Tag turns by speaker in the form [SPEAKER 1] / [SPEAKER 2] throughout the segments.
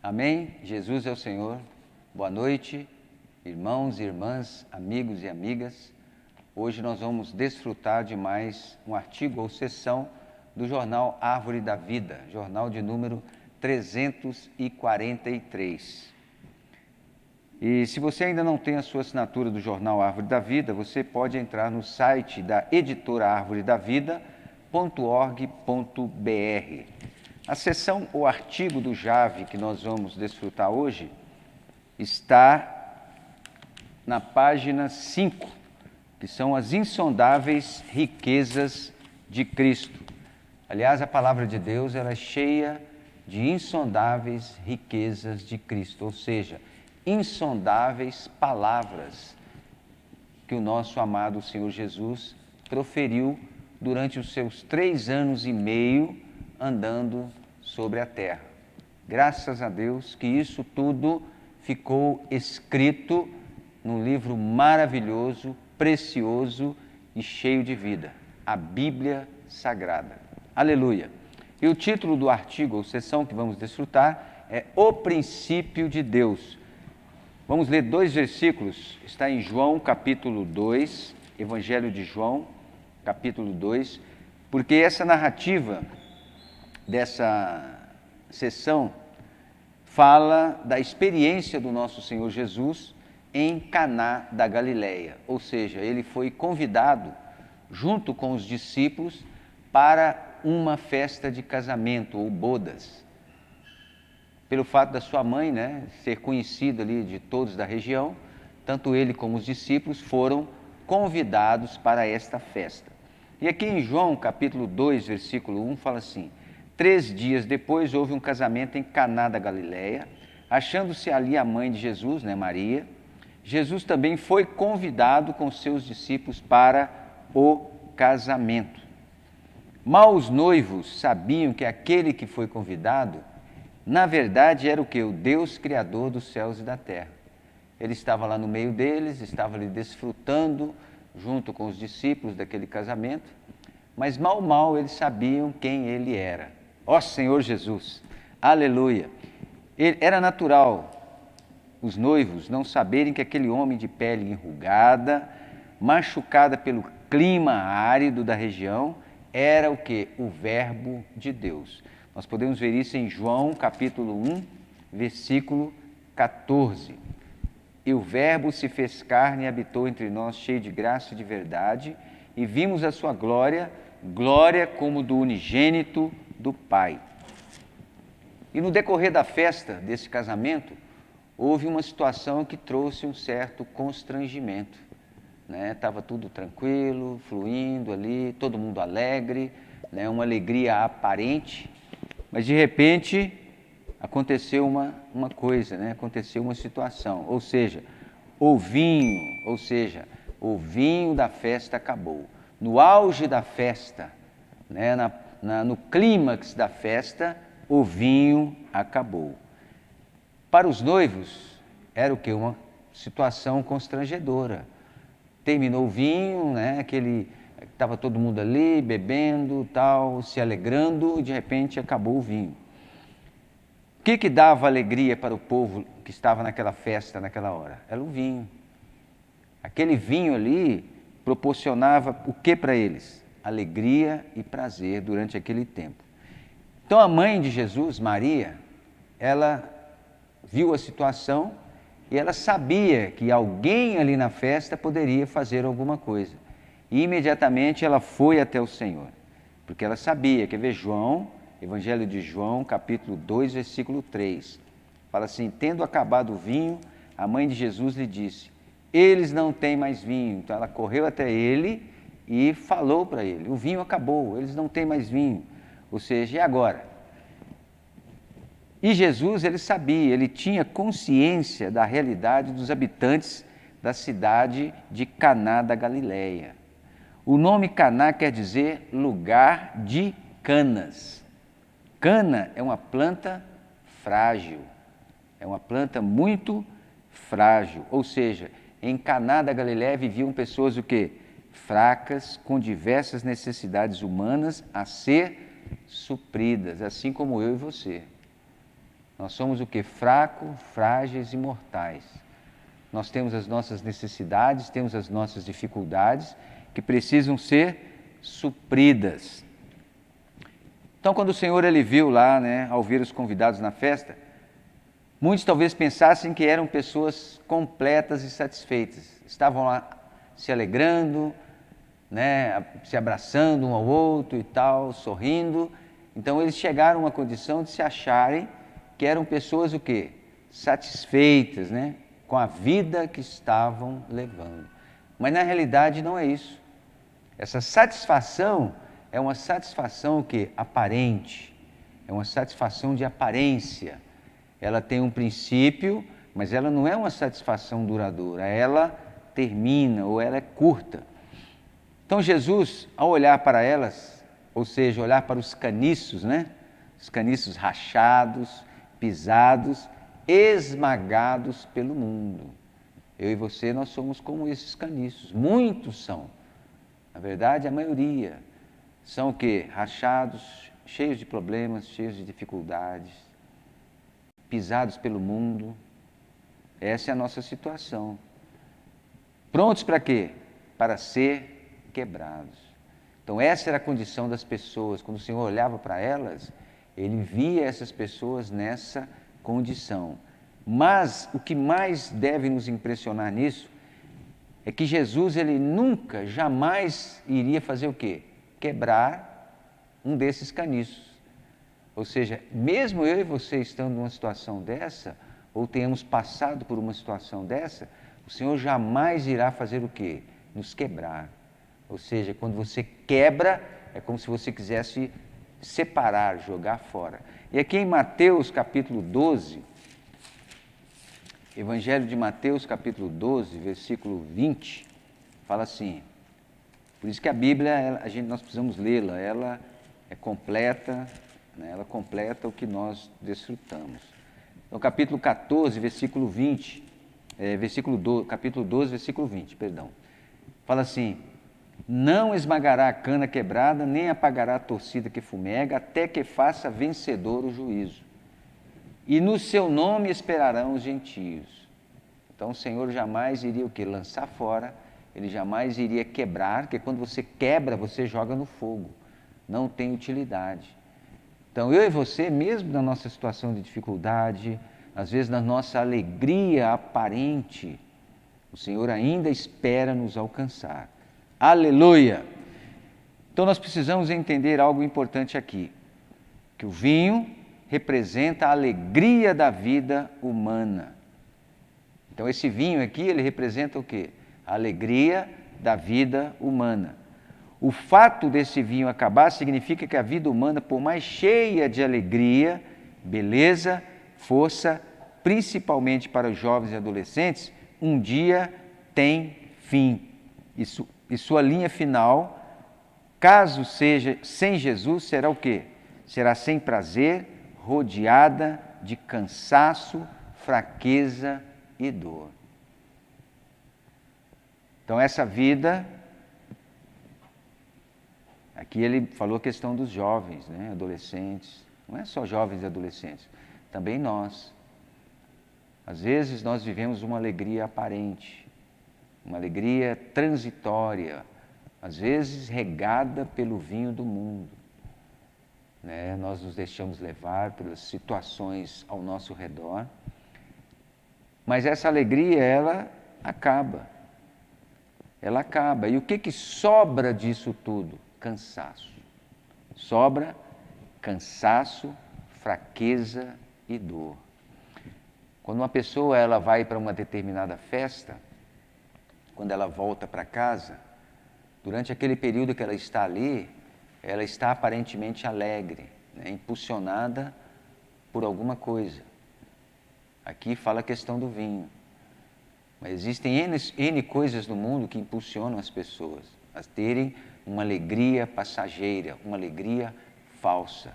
[SPEAKER 1] Amém? Jesus é o Senhor. Boa noite, irmãos e irmãs, amigos e amigas. Hoje nós vamos desfrutar de mais um artigo ou sessão do jornal Árvore da Vida, jornal de número 343. E se você ainda não tem a sua assinatura do jornal Árvore da Vida, você pode entrar no site da editora arvoredavida.org.br. A sessão ou artigo do JAV que nós vamos desfrutar hoje está na página 5, que são as insondáveis riquezas de Cristo. Aliás, a palavra de Deus ela é cheia de insondáveis riquezas de Cristo, ou seja, insondáveis palavras que o nosso amado Senhor Jesus proferiu durante os seus 3 anos e meio andando sobre a terra. Graças a Deus que isso tudo ficou escrito num livro maravilhoso, precioso e cheio de vida, a Bíblia Sagrada. Aleluia! E o título do artigo ou sessão que vamos desfrutar é O Princípio de Deus. Vamos ler 2 versículos, está em João capítulo 2, Evangelho de João, capítulo 2, porque essa narrativa dessa sessão fala da experiência do nosso Senhor Jesus em Caná da Galileia, ou seja, ele foi convidado junto com os discípulos para uma festa de casamento ou bodas. Pelo fato da sua mãe, ser conhecida ali de todos da região, tanto ele como os discípulos foram convidados para esta festa. E aqui em João, capítulo 2, versículo 1, fala assim: 3 dias depois houve um casamento em Caná da Galileia, achando-se ali a mãe de Jesus, Maria. Jesus também foi convidado com seus discípulos para o casamento. Mal os noivos sabiam que aquele que foi convidado, na verdade, era o quê? O Deus Criador dos céus e da terra. Ele estava lá no meio deles, estava ali desfrutando junto com os discípulos daquele casamento, mas mal eles sabiam quem ele era. Ó Senhor Jesus, aleluia! Era natural os noivos não saberem que aquele homem de pele enrugada, machucada pelo clima árido da região, era o quê? O Verbo de Deus. Nós podemos ver isso em João capítulo 1, versículo 14. E o Verbo se fez carne e habitou entre nós, cheio de graça e de verdade, e vimos a sua glória, glória como do unigênito do Pai. E no decorrer da festa desse casamento, houve uma situação que trouxe um certo constrangimento. Estava tudo tranquilo, fluindo ali, todo mundo alegre, uma alegria aparente, mas de repente aconteceu uma coisa, aconteceu uma situação, ou seja, o vinho da festa acabou. No auge da festa, no clímax da festa, o vinho acabou. Para os noivos, era o quê? Uma situação constrangedora. Terminou o vinho, estava todo mundo ali, bebendo, tal, se alegrando, e de repente acabou o vinho. O que dava alegria para o povo que estava naquela festa, naquela hora? Era o vinho. Aquele vinho ali proporcionava o que para eles? Alegria e prazer durante aquele tempo. Então a mãe de Jesus, Maria, ela viu a situação e ela sabia que alguém ali na festa poderia fazer alguma coisa. E imediatamente ela foi até o Senhor, porque ela sabia, quer ver João, Evangelho de João, capítulo 2, versículo 3. Fala assim: tendo acabado o vinho, a mãe de Jesus lhe disse: eles não têm mais vinho. Então ela correu até ele e falou para ele: o vinho acabou, eles não têm mais vinho. Ou seja, e agora? E Jesus, ele sabia, ele tinha consciência da realidade dos habitantes da cidade de Caná da Galileia. O nome Caná quer dizer lugar de canas. Cana é uma planta frágil, é uma planta muito frágil, ou seja, em Caná da Galileia viviam pessoas o quê? Fracas, com diversas necessidades humanas a ser supridas, assim como eu e você. Nós somos o quê? Fracos, frágeis e mortais. Nós temos as nossas necessidades, temos as nossas dificuldades que precisam ser supridas. Então, quando o Senhor ele viu lá, ao ver os convidados na festa, muitos talvez pensassem que eram pessoas completas e satisfeitas. Estavam lá se alegrando, se abraçando um ao outro e tal, sorrindo. Então, eles chegaram a uma condição de se acharem que eram pessoas o quê? Satisfeitas, com a vida que estavam levando. Mas, na realidade, não é isso. Essa satisfação é uma satisfação o quê? Aparente. É uma satisfação de aparência. Ela tem um princípio, mas ela não é uma satisfação duradoura. Ela termina ou ela é curta. Então, Jesus, ao olhar para elas, ou seja, olhar para os caniços, os caniços rachados, pisados, esmagados pelo mundo. Eu e você, nós somos como esses caniços. Muitos são. Na verdade, a maioria são o quê? Rachados, cheios de problemas, cheios de dificuldades, pisados pelo mundo. Essa é a nossa situação. Prontos para quê? Para ser quebrados. Então, essa era a condição das pessoas. Quando o Senhor olhava para elas, Ele via essas pessoas nessa condição. Mas o que mais deve nos impressionar nisso é que Jesus, Ele nunca, jamais iria fazer o quê? Quebrar um desses caniços. Ou seja, mesmo eu e você estando numa situação dessa, ou tenhamos passado por uma situação dessa, o Senhor jamais irá fazer o quê? Nos quebrar. Ou seja, quando você quebra, é como se você quisesse separar, jogar fora. E aqui em Mateus capítulo 12, Evangelho de Mateus capítulo 12, versículo 20, fala assim, por isso que a Bíblia, nós precisamos lê-la, ela é completa, ela completa o que nós desfrutamos. Então, capítulo 14, versículo 20, capítulo 12, versículo 20, fala assim, não esmagará a cana quebrada, nem apagará a torcida que fumega, até que faça vencedor o juízo. E no seu nome esperarão os gentios. Então o Senhor jamais iria o quê? Lançar fora, Ele jamais iria quebrar, porque quando você quebra, você joga no fogo. Não tem utilidade. Então eu e você, mesmo na nossa situação de dificuldade, às vezes na nossa alegria aparente, o Senhor ainda espera nos alcançar. Aleluia! Então nós precisamos entender algo importante aqui, que o vinho representa a alegria da vida humana. Então esse vinho aqui, ele representa o quê? A alegria da vida humana. O fato desse vinho acabar significa que a vida humana, por mais cheia de alegria, beleza, força, principalmente para os jovens e adolescentes, um dia tem fim. E sua linha final, caso seja sem Jesus, será o quê? Será sem prazer, rodeada de cansaço, fraqueza e dor. Então essa vida, aqui ele falou a questão dos jovens, adolescentes, não é só jovens e adolescentes, também nós. Às vezes nós vivemos uma alegria aparente, uma alegria transitória, às vezes regada pelo vinho do mundo. Nós nos deixamos levar pelas situações ao nosso redor, mas essa alegria, ela acaba. Ela acaba. E o que sobra disso tudo? Cansaço. Sobra cansaço, fraqueza e dor. Quando uma pessoa ela vai para uma determinada festa, quando ela volta para casa, durante aquele período que ela está ali, ela está aparentemente alegre, impulsionada por alguma coisa. Aqui fala a questão do vinho. Mas existem N coisas no mundo que impulsionam as pessoas a terem uma alegria passageira, uma alegria falsa.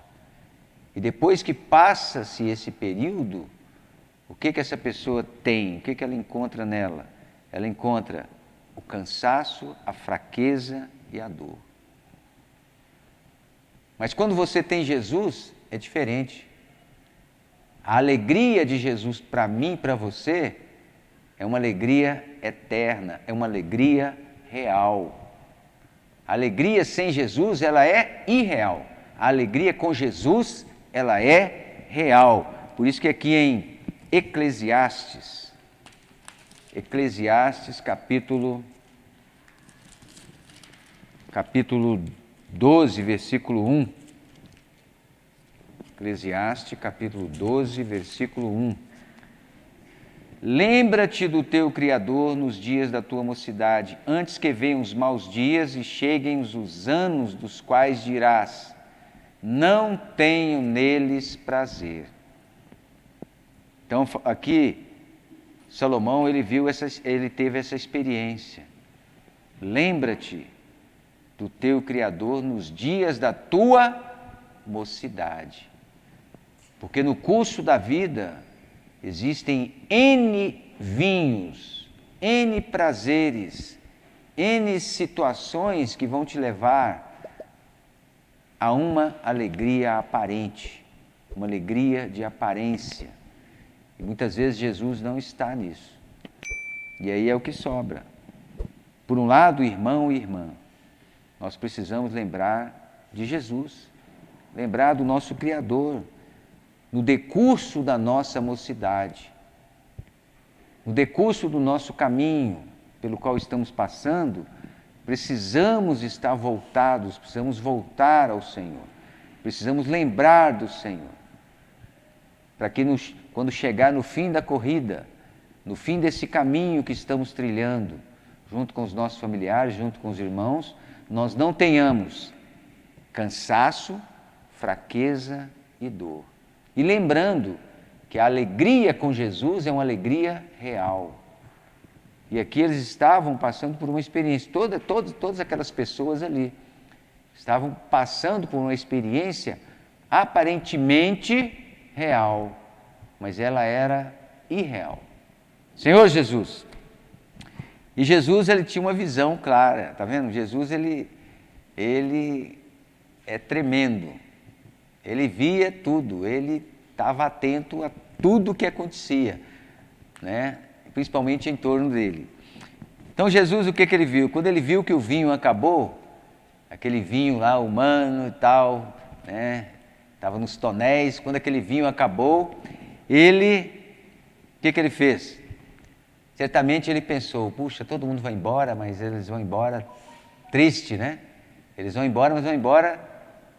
[SPEAKER 1] E depois que passa-se esse período, o que essa pessoa tem? O que ela encontra nela? Ela encontra o cansaço, a fraqueza e a dor. Mas quando você tem Jesus, é diferente. A alegria de Jesus para mim e para você é uma alegria eterna, é uma alegria real. A alegria sem Jesus, ela é irreal. A alegria com Jesus, ela é real. Por isso que aqui em Eclesiastes capítulo 12, versículo 1. Eclesiastes, capítulo 12, versículo 1. Lembra-te do teu Criador nos dias da tua mocidade, antes que venham os maus dias e cheguem os anos dos quais dirás, não tenho neles prazer. Então, aqui, Salomão, ele teve essa experiência. Lembra-te do teu Criador nos dias da tua mocidade. Porque no curso da vida existem N vinhos, N prazeres, N situações que vão te levar a uma alegria aparente, uma alegria de aparência. E muitas vezes Jesus não está nisso. E aí é o que sobra. Por um lado, irmão e irmã, nós precisamos lembrar de Jesus, lembrar do nosso Criador, no decurso da nossa mocidade, no decurso do nosso caminho pelo qual estamos passando, precisamos estar voltados, precisamos voltar ao Senhor, precisamos lembrar do Senhor, para que quando chegar no fim da corrida, no fim desse caminho que estamos trilhando, junto com os nossos familiares, junto com os irmãos, nós não tenhamos cansaço, fraqueza e dor. E lembrando que a alegria com Jesus é uma alegria real. E aqui eles estavam passando por uma experiência, todas aquelas pessoas ali estavam passando por uma experiência aparentemente real, mas ela era irreal. Senhor Jesus. E Jesus, ele tinha uma visão clara, está vendo? Jesus, ele é tremendo. Ele via tudo, ele estava atento a tudo o que acontecia, né? Principalmente em torno dele. Então Jesus, o que ele viu? Quando ele viu que o vinho acabou, aquele vinho lá humano e tal, né? Estava nos tonéis, quando aquele vinho acabou, o que ele fez? Certamente ele pensou, puxa, todo mundo vai embora, mas eles vão embora triste, né? Eles vão embora, mas vão embora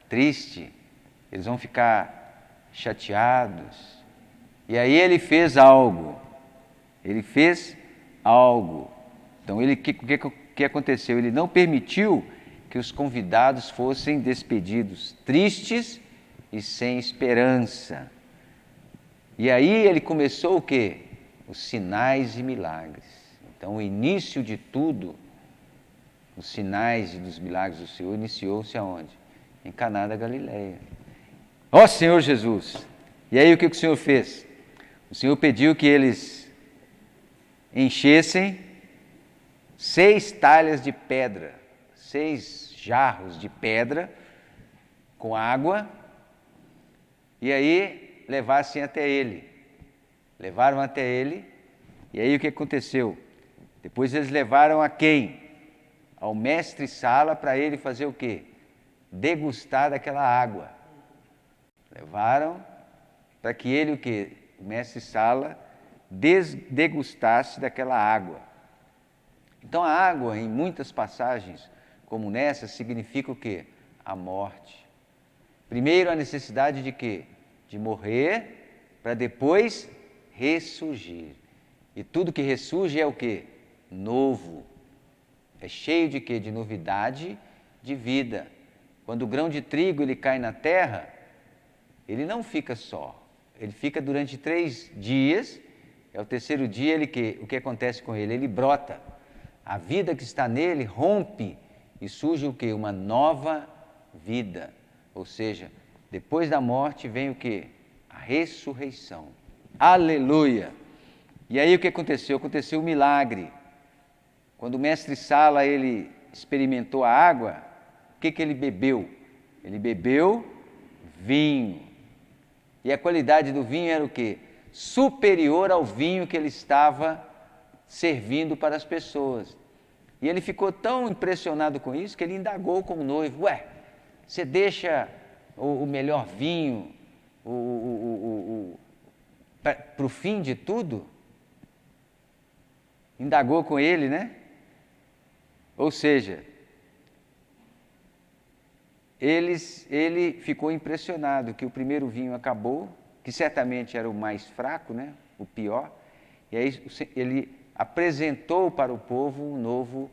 [SPEAKER 1] triste. Eles vão ficar chateados. E aí ele fez algo. Então, o que aconteceu? Ele não permitiu que os convidados fossem despedidos tristes e sem esperança. E aí ele começou o quê? Os sinais e milagres. Então, o início de tudo, os sinais e dos milagres do Senhor, iniciou-se aonde? Em Caná da Galileia. Ó Senhor Jesus! E aí o que o Senhor fez? O Senhor pediu que eles enchessem 6 talhas de pedra, 6 jarros de pedra com água, e aí levassem até ele. Levaram até ele, e aí o que aconteceu? Depois eles levaram a quem? Ao mestre-sala, para ele fazer o quê? Degustar daquela água. Levaram para que ele, o quê? O mestre-sala, degustasse daquela água. Então a água, em muitas passagens, como nessa, significa o quê? A morte. Primeiro a necessidade de quê? De morrer, para depois ressurgir. E tudo que ressurge é o quê? Novo. É cheio de quê? De novidade, de vida. Quando o grão de trigo ele cai na terra, ele não fica só. Ele fica durante 3 dias. É o terceiro dia, o que acontece com ele? Ele brota. A vida que está nele rompe e surge o quê? Uma nova vida. Ou seja, depois da morte vem o quê? A ressurreição. Aleluia! E aí o que aconteceu? Aconteceu um milagre. Quando o mestre-sala ele experimentou a água, o que ele bebeu? Ele bebeu vinho. E a qualidade do vinho era o quê? Superior ao vinho que ele estava servindo para as pessoas. E ele ficou tão impressionado com isso que ele indagou com o noivo: ué, você deixa o melhor vinho para o fim de tudo? Indagou com ele, né? Ou seja, ele ficou impressionado que o primeiro vinho acabou, que certamente era o mais fraco, né? O pior, e aí ele apresentou para o povo um novo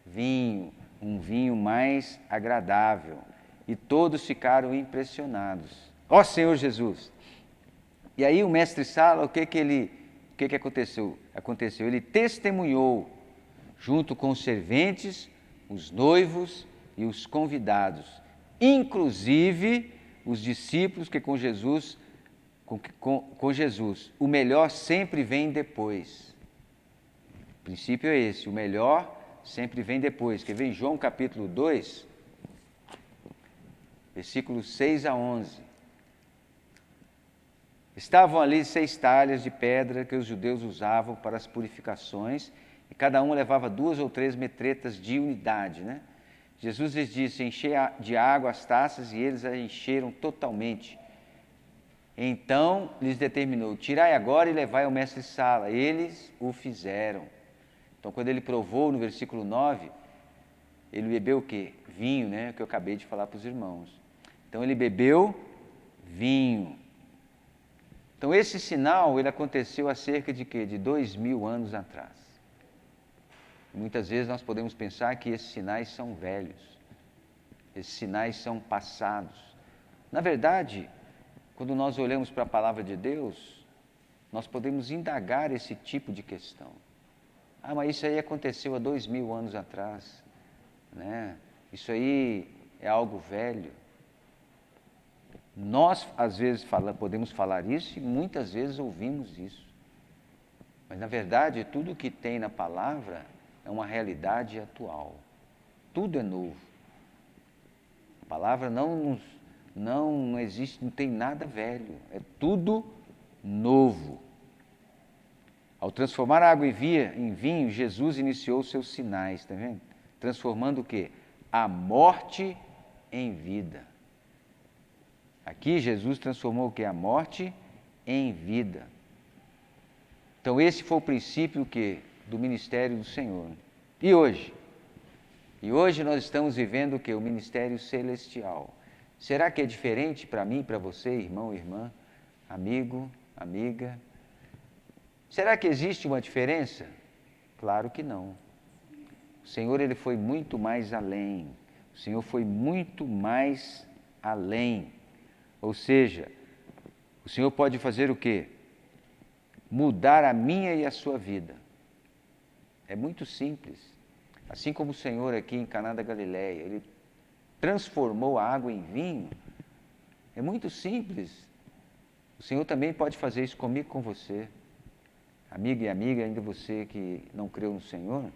[SPEAKER 1] vinho, um vinho mais agradável, e todos ficaram impressionados. Ó Senhor Jesus! E aí o mestre-sala, o que aconteceu? Ele testemunhou junto com os serventes, os noivos e os convidados, inclusive os discípulos que com Jesus, o melhor sempre vem depois. O princípio é esse, o melhor sempre vem depois. Quer ver em João capítulo 2, versículos 6 a 11. Estavam ali 6 talhas de pedra que os judeus usavam para as purificações, e cada um levava 2 ou 3 metretas de unidade, né? Jesus lhes disse: encher de água as taças, e eles a encheram totalmente. Então lhes determinou: tirai agora e levai ao mestre-sala. Eles o fizeram. Então, quando ele provou, no versículo 9, ele bebeu o quê? Vinho, né? Que eu acabei de falar para os irmãos. Então, ele bebeu vinho. Então, esse sinal, ele aconteceu há cerca de quê? De 2000 anos atrás. Muitas vezes nós podemos pensar que esses sinais são velhos. Esses sinais são passados. Na verdade, quando nós olhamos para a palavra de Deus, nós podemos indagar esse tipo de questão. Ah, mas isso aí aconteceu há 2000 anos atrás, né? Isso aí é algo velho. Nós, às vezes, podemos falar isso e muitas vezes ouvimos isso. Mas, na verdade, tudo que tem na palavra é uma realidade atual. Tudo é novo. A palavra não existe, não tem nada velho. É tudo novo. Ao transformar a água em vinho, Jesus iniciou seus sinais, está vendo? Transformando o quê? A morte em vida. Aqui Jesus transformou o quê? A morte em vida. Então esse foi o princípio do ministério do Senhor. E hoje? E hoje nós estamos vivendo o quê? O ministério celestial. Será que é diferente para mim, para você, irmão, irmã, amigo, amiga? Será que existe uma diferença? Claro que não. O Senhor, ele foi muito mais além. O Senhor foi muito mais além. Ou seja, o Senhor pode fazer o quê? Mudar a minha e a sua vida. É muito simples. Assim como o Senhor aqui em Caná da Galileia, ele transformou a água em vinho. É muito simples. O Senhor também pode fazer isso comigo e com você. Amigo e amiga, ainda você que não creu no Senhor,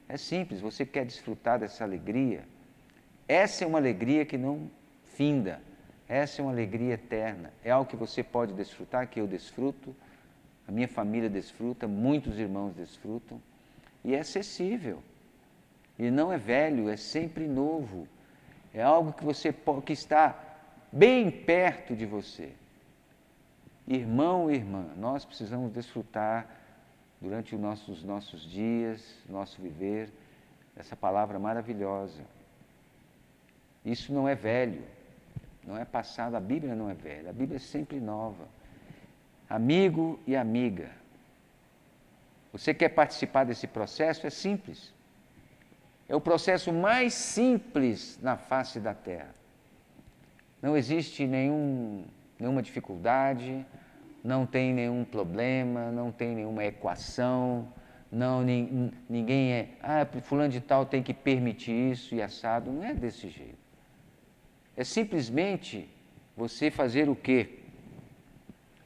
[SPEAKER 1] é simples, você quer desfrutar dessa alegria. Essa é uma alegria que não finda, essa é uma alegria eterna, é algo que você pode desfrutar, que eu desfruto, a minha família desfruta, muitos irmãos desfrutam, e é acessível, e não é velho, é sempre novo, é algo que está bem perto de você. Irmão e irmã, nós precisamos desfrutar durante os nossos dias, nosso viver, essa palavra maravilhosa. Isso não é velho, não é passado, a Bíblia não é velha, a Bíblia é sempre nova. Amigo e amiga, você quer participar desse processo? É simples. É o processo mais simples na face da terra. Não existe nenhuma dificuldade, não tem nenhum problema, não tem nenhuma equação, ninguém fulano de tal tem que permitir isso e assado, não é desse jeito. É simplesmente você fazer o quê?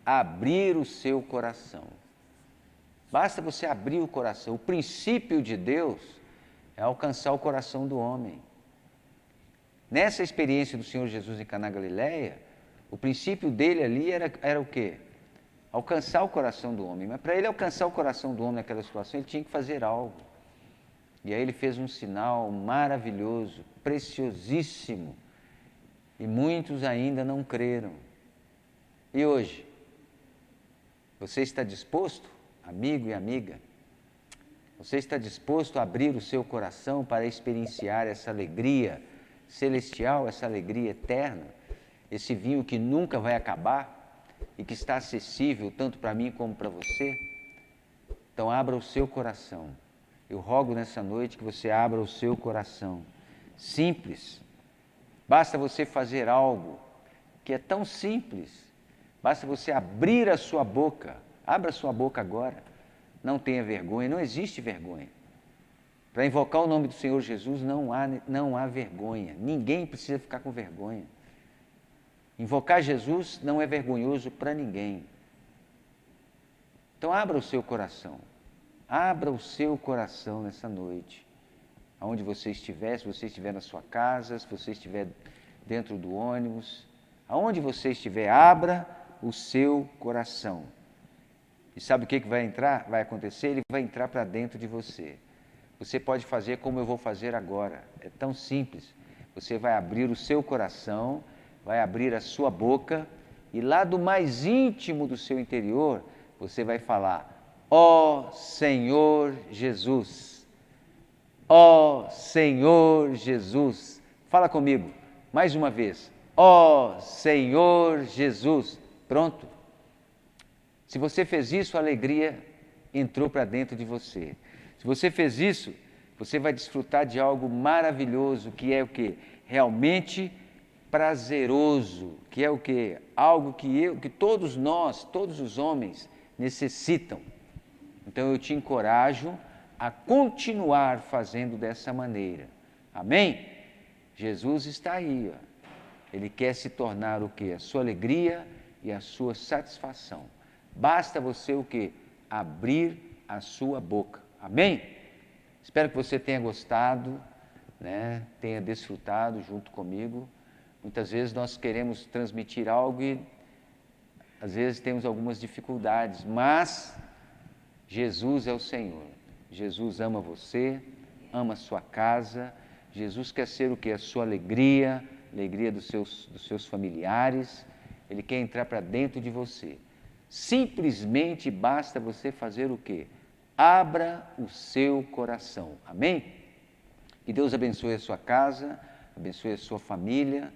[SPEAKER 1] Abrir o seu coração. Basta você abrir o coração. O princípio de Deus é alcançar o coração do homem. Nessa experiência do Senhor Jesus em Caná Galileia, O princípio dele ali era o quê? Alcançar o coração do homem. Mas para ele alcançar o coração do homem naquela situação, ele tinha que fazer algo. E aí ele fez um sinal maravilhoso, preciosíssimo. E muitos ainda não creram. E hoje? Você está disposto, amigo e amiga? Você está disposto a abrir o seu coração para experienciar essa alegria celestial, essa alegria eterna? Esse vinho que nunca vai acabar e que está acessível tanto para mim como para você? Então abra o seu coração. Eu rogo nessa noite que você abra o seu coração. Simples. Basta você fazer algo que é tão simples. Basta você abrir a sua boca. Abra a sua boca agora. Não tenha vergonha, não existe vergonha. Para invocar o nome do Senhor Jesus não há vergonha. Ninguém precisa ficar com vergonha. Invocar Jesus não é vergonhoso para ninguém. Então abra o seu coração. Abra o seu coração nessa noite. Aonde você estiver, se você estiver na sua casa, se você estiver dentro do ônibus, aonde você estiver, abra o seu coração. E sabe o que vai entrar? Vai acontecer? Ele vai entrar para dentro de você. Você pode fazer como eu vou fazer agora. É tão simples. Você vai abrir o seu coração, vai abrir a sua boca e lá do mais íntimo do seu interior, você vai falar: ó Senhor Jesus, ó Senhor Jesus. Fala comigo, mais uma vez. Ó Senhor Jesus. Pronto. Se você fez isso, a alegria entrou para dentro de você. Se você fez isso, você vai desfrutar de algo maravilhoso, que é o quê? Realmente prazeroso, que é o quê? Algo que todos nós, todos os homens necessitam. Então eu te encorajo a continuar fazendo dessa maneira. Amém? Jesus está aí, ó. Ele quer se tornar o quê? A sua alegria e a sua satisfação. Basta você o quê? Abrir a sua boca. Amém? Espero que você tenha gostado, né? Tenha desfrutado junto comigo. Muitas vezes nós queremos transmitir algo e às vezes temos algumas dificuldades, mas Jesus é o Senhor. Jesus ama você, ama a sua casa. Jesus quer ser o quê? A sua alegria, alegria dos seus familiares. Ele quer entrar para dentro de você. Simplesmente basta você fazer o quê? Abra o seu coração. Amém? Que Deus abençoe a sua casa, abençoe a sua família.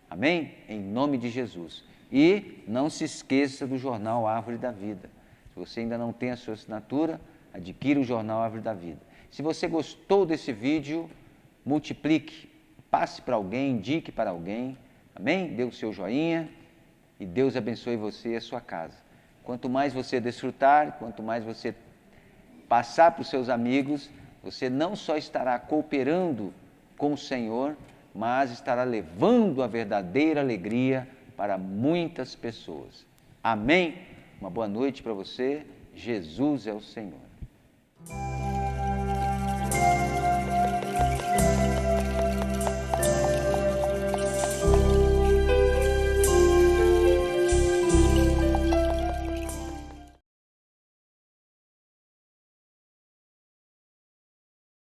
[SPEAKER 1] Amém? Em nome de Jesus. E não se esqueça do jornal Árvore da Vida. Se você ainda não tem a sua assinatura, adquira o jornal Árvore da Vida. Se você gostou desse vídeo, multiplique, passe para alguém, indique para alguém. Amém? Dê o seu joinha e Deus abençoe você e a sua casa. Quanto mais você desfrutar, quanto mais você passar para os seus amigos, você não só estará cooperando com o Senhor, mas estará levando a verdadeira alegria para muitas pessoas. Amém? Uma boa noite para você. Jesus é o Senhor.